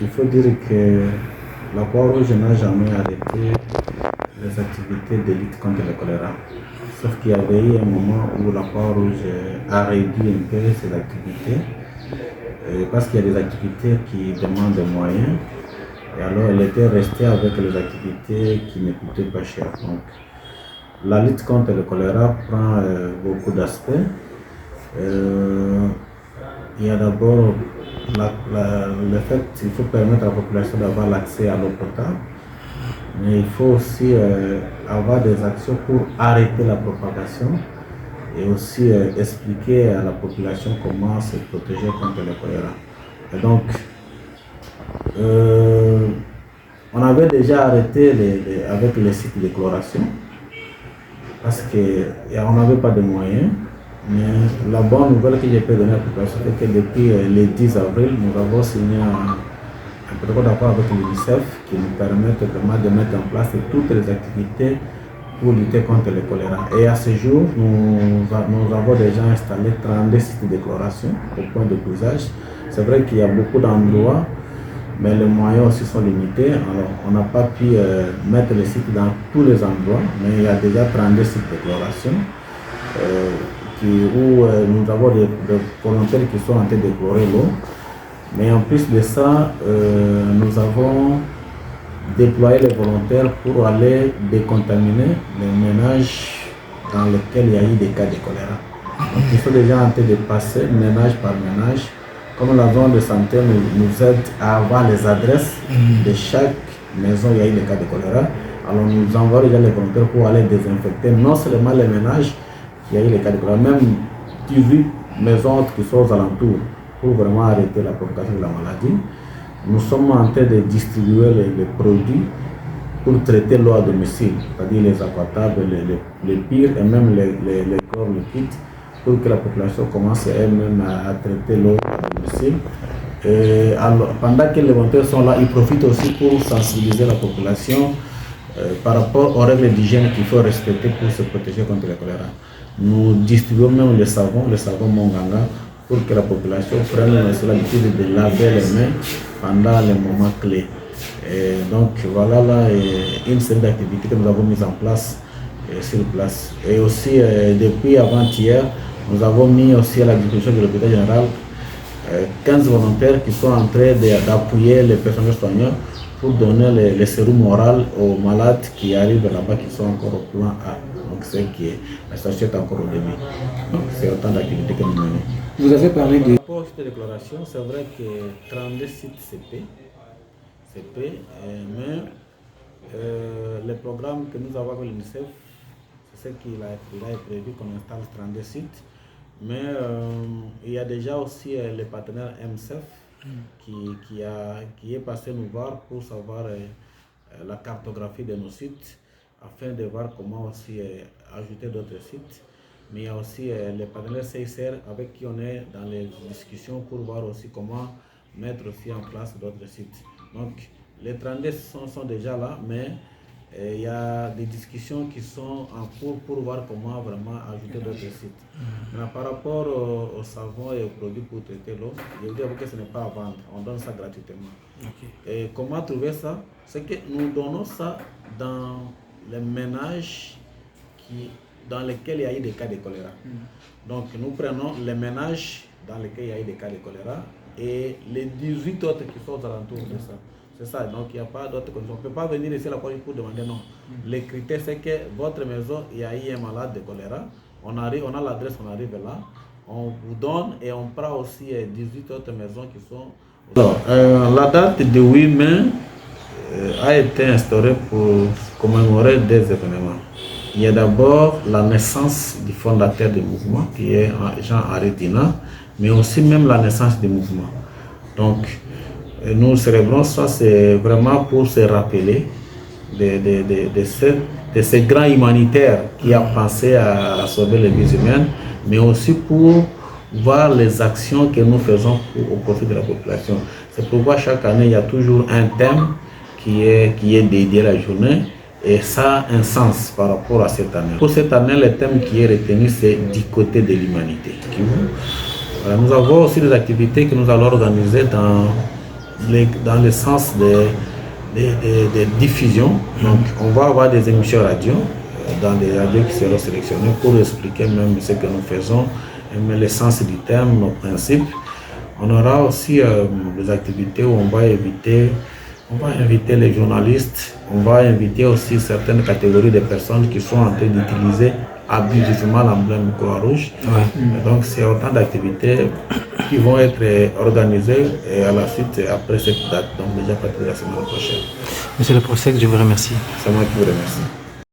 il faut dire que la Croix-Rouge n'a jamais arrêté les activités de lutte contre le choléra. Sauf qu'il y avait eu un moment où la Croix-Rouge a réduit un peu ses activités, parce qu'il y a des activités qui demandent des moyens, et alors elle était restée avec les activités qui ne coûtaient pas cher. Donc, la lutte contre le choléra prend beaucoup d'aspects. Il y a d'abord le fait qu'il faut permettre à la population d'avoir l'accès à l'eau potable, mais il faut aussi avoir des actions pour arrêter la propagation et aussi expliquer à la population comment se protéger contre le choléra. Et donc, on avait déjà arrêté avec les sites de chloration parce qu'on n'avait pas de moyens. Mais la bonne nouvelle que je peux donner à la population, c'est que depuis le 10 avril, nous avons signé un protocole d'accord avec l'UNICEF qui nous permet vraiment de mettre en place toutes les activités pour lutter contre le choléra. Et à ce jour, nous avons déjà installé 32 sites de chloration au point de dosage. C'est vrai qu'il y a beaucoup d'endroits, mais les moyens aussi sont limités. Alors, on n'a pas pu mettre les sites dans tous les endroits, mais il y a déjà 32 sites de chloration. Où nous avons des volontaires qui sont en train de chlorer l'eau. Mais en plus de ça, nous avons déployé les volontaires pour aller décontaminer les ménages dans lesquels il y a eu des cas de choléra. Donc ils sont déjà en train de passer ménage par ménage. Comme la zone de santé nous aide à avoir les adresses de chaque maison où il y a eu des cas de choléra, alors nous envoyons déjà les volontaires pour aller désinfecter non seulement les ménages, il y a eu les cas de choléra, même 18 maisons qui sont aux alentours pour vraiment arrêter la propagation de la maladie. Nous sommes en train de distribuer les produits pour traiter l'eau à domicile, c'est-à-dire les aquatables, les pires et même les corps liquides, pour que la population commence elle-même à traiter l'eau à domicile. Et alors, pendant que les volontaires sont là, ils profitent aussi pour sensibiliser la population par rapport aux règles d'hygiène qu'il faut respecter pour se protéger contre le choléra. Nous distribuons même le savon Monganga, pour que la population prenne l'habitude de laver les mains pendant les moments clés. Et donc voilà là une série d'activités que nous avons mises en place sur place. Et aussi depuis avant-hier, nous avons mis aussi à la disposition de l'hôpital général 15 volontaires qui sont en train d'appuyer les personnels soignants pour donner les sérums oraux aux malades qui arrivent là-bas, qui sont encore au plan A. Donc c'est qui est, la situation est encore au début. Donc c'est autant d'activités que nous menons. Vous avez parlé de... Pour cette déclaration, c'est vrai que 32 sites CP, mais le programme que nous avons avec l'UNICEF, c'est ce qu'il a prévu qu'on installe 32 sites. Mais il y a déjà aussi le partenaire MSF qui est passé nous voir pour savoir la cartographie de nos sites, afin de voir comment aussi ajouter d'autres sites. Mais il y a aussi les partenaires CICR avec qui on est dans les discussions pour voir aussi comment mettre aussi en place d'autres sites. Donc les 32 sont déjà là, mais il y a des discussions qui sont en cours pour voir comment vraiment ajouter d'autres sites. Maintenant, par rapport au savon et aux produits pour traiter l'eau, je veux dire que ce n'est pas à vendre, on donne ça gratuitement. Okay. Et comment trouver ça? C'est que nous donnons ça dans les ménages dans lesquels il y a eu des cas de choléra. Donc nous prenons les ménages dans lesquels il y a eu des cas de choléra et les 18 autres qui sont aux alentours de ça. C'est ça, donc il n'y a pas d'autres conditions. On ne peut pas venir ici à la police pour demander non. Les critères, c'est que votre maison, il y a eu un malade de choléra, on a l'adresse, on arrive là, on vous donne et on prend aussi 18 autres maisons qui sont... Alors, la date de 8 mai a été instaurée pour commémorer des événements. Il y a d'abord la naissance du fondateur du mouvement, qui est Jean-Henri Dina, mais aussi même la naissance du mouvement. Donc, nous célébrons ça, c'est vraiment pour se rappeler de ce grand humanitaire qui a pensé à sauver les vies humaines, mais aussi pour voir les actions que nous faisons au profit de la population. C'est pourquoi chaque année, il y a toujours un thème qui est dédié à la journée, et ça a un sens par rapport à cette année. Pour cette année, le thème qui est retenu, c'est du côté de l'humanité. Nous avons aussi des activités que nous allons organiser dans dans le sens des diffusions. Donc, on va avoir des émissions radio, dans des radios qui seront sélectionnées pour expliquer même ce que nous faisons, mais l'essence du terme, nos principes. On aura aussi des activités où on va inviter les journalistes, on va inviter aussi certaines catégories de personnes qui sont en train d'utiliser abusivement l'emblème Croix-Rouge. Donc c'est autant d'activités qui vont être organisées et à la suite, après cette date, donc déjà à partir de la semaine prochaine. Monsieur le professeur, je vous remercie. C'est moi qui vous remercie.